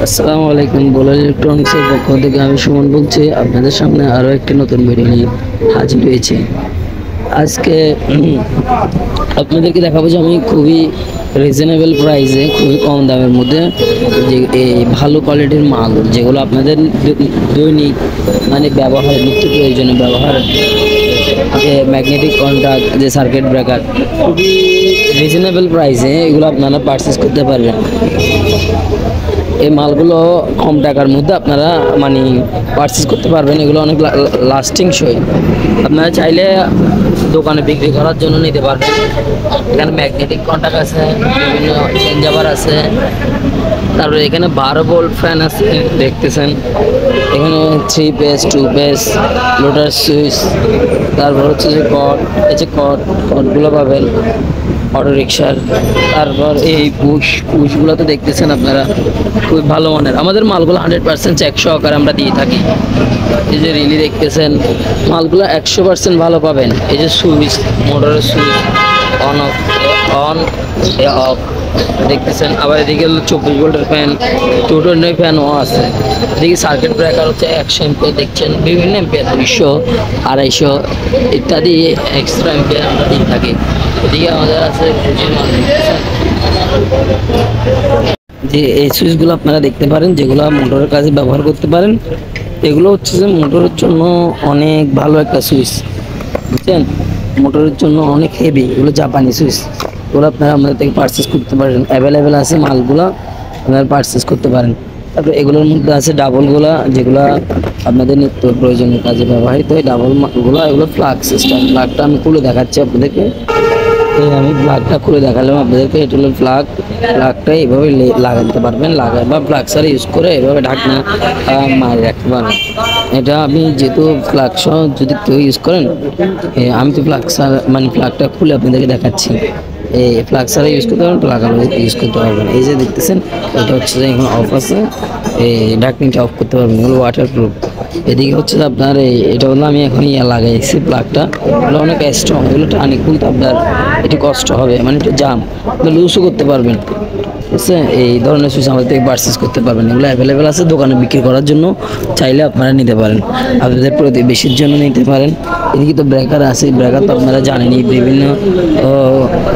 আসসালামু আলাইকুম। বোলার ইলেকট্রনিক্সের পক্ষ থেকে আমি সুমন বলছি। আপনাদের সামনে আরও একটি নতুন ভিডিও নিয়ে হাজির হয়েছি। আজকে আপনাদেরকে দেখাবো যে আমি খুবই রিজনেবল প্রাইসে, খুবই কম দামের মধ্যে যে এই ভালো কোয়ালিটির মাল, যেগুলো আপনাদের দৈনিক মানে ব্যবহার, নিত্য প্রয়োজনীয় ব্যবহার, যে ম্যাগনেটিক কন্ট্যাক্ট, যে সার্কিট ব্রেকার, খুবই রিজনেবল প্রাইসে এগুলো আপনারা পারচেস করতে পারবেন। এই মালগুলো কম টাকার মধ্যে আপনারা মানে পারচেস করতে পারবেন। এগুলো অনেক লাস্টিং সই। আপনারা চাইলে দোকানে বিক্রি করার জন্য নিতে পারবেন। এখানে ম্যাগনেটিক কন্ট্যাক্ট আছে, বিভিন্ন চেঞ্জাবার আছে, তারপরে এখানে 12 ভোল্ট ফ্যান আছে দেখতেছেন। এখানে 3 পেজ 2 পেজ লোটার সুইচ, তারপর হচ্ছে যে কটগুলো পাবেন অটো রিক্সার। তারপর এই পুশগুলো তো দেখতেছেন আপনারা, খুবই ভালো মানের। আমাদের মালগুলো 100% চেক সহকারে আমরা দিয়ে থাকি। এই যে রিলি দেখতেছেন, মালগুলো 100% ভালো পাবেন। এই যে সুইচ, মোটরের সুইচ অন অফ দেখতেছেন। আবার এদিকে 24 ভোল্টের ফ্যান, 220 ফ্যানও আছে। এদিকে সার্কিট ব্রেকার হচ্ছে 100 এম্পিয়ার দেখছেন, বিভিন্ন এম্পিয়ার 200, 250 ইত্যাদি এক্সট্রা এম্পিয়ার আমরা দিয়ে থাকি। এদিকে আমাদের আছে যে এই সুইচগুলো আপনারা দেখতে পারেন, যেগুলো মোটরের কাজে ব্যবহার করতে পারেন। এগুলো হচ্ছে যে মোটরের জন্য অনেক ভালো একটা সুইচ, বুঝছেন? মোটরের জন্য অনেক হেভি। এগুলো জাপানি সুইচ, এগুলো আপনারা আমাদের থেকে পারচেস করতে পারেন। অ্যাভেলেবেল আছে মালগুলো, আপনারা পারচেস করতে পারেন। তারপরে এগুলোর মধ্যে আছে ডাবলগুলা, যেগুলো আপনাদের নিত্য প্রয়োজনীয় কাজে ব্যবহৃত হয়। ডাবলগুলো এগুলো প্লাগ সিস্টেম। প্লাগটা আমি খুলে দেখাচ্ছি আপনাদেরকে। আমি প্লাগটা খুলে দেখালাম আপনাদেরকে। এটা হলো প্লাগটা এইভাবে লাগাতে পারবেন, বা প্লাগ সার ইউজ করে এভাবে ঢাকনা মারে রাখতে পারবেন। এটা আপনি যেহেতু প্লাগ সহ যদি কেউ ইউজ করেন, আমি তো প্লাগ সার মানে প্লাগটা খুলে আপনাদেরকে দেখাচ্ছি। এই প্লাগ সারা ইউজ করতে পারবেন, প্লাগ ইউজ করতে পারবেন। এই যে দেখতেছেন, এটা হচ্ছে যে এখন অফ আছে। এই ঢাকনিটা অফ করতে পারবেন, এগুলো ওয়াটারপ্রুফ। এদিকে হচ্ছে যে আপনার এটা হলো আমি এখন লাগাইছি প্লাগটা, এগুলো অনেক স্ট্রং। এগুলো টানি খুলতে আপনার একটু কষ্ট হবে, মানে একটু জাম, লুজও করতে পারবেন। ঠিক আছে, এই ধরনের সুইচ আমাদের থেকে পারচেস করতে পারবেন। এগুলো অ্যাভেলেবেল আছে দোকানে বিক্রি করার জন্য, চাইলে আপনারা নিতে পারেন। আপনাদের প্রতিবেশীর জন্য নিতে পারেন। এদিকে তো ব্রেকার আছে, ব্রেকার তো আপনারা জানেনই, বিভিন্ন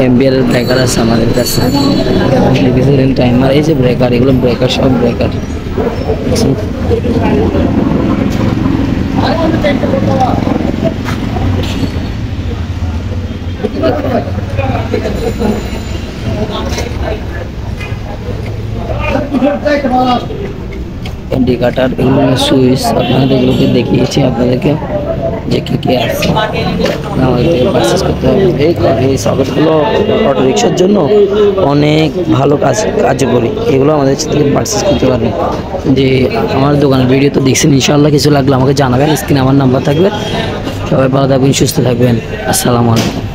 এম্পিয়ারের ব্রেকার আছে আমাদের কাছে। টাইমার, এই যে ব্রেকার, এগুলো ব্রেকার, সব ব্রেকার। ইন্ডিকেটর, এগুলো সুইচ আপনাদের এগুলোকে দেখিয়েছি আপনাদেরকে যে কী কী আছে আমাদের থেকে পারচেস করতে হবে। এই সকেটগুলো অটো রিক্সার জন্য অনেক ভালো কার্যকরী। এগুলো আমাদের থেকে পারচেস করতে পারবেন। যে আমার দোকানের ভিডিও তো দেখছেন, ইনশাআল্লাহ কিছু লাগলে আমাকে জানাবেন। স্ক্রিনে আমার নাম্বার থাকবে। সবাই ভালো থাকবেন, সুস্থ থাকবেন। আসসালামু আলাইকুম।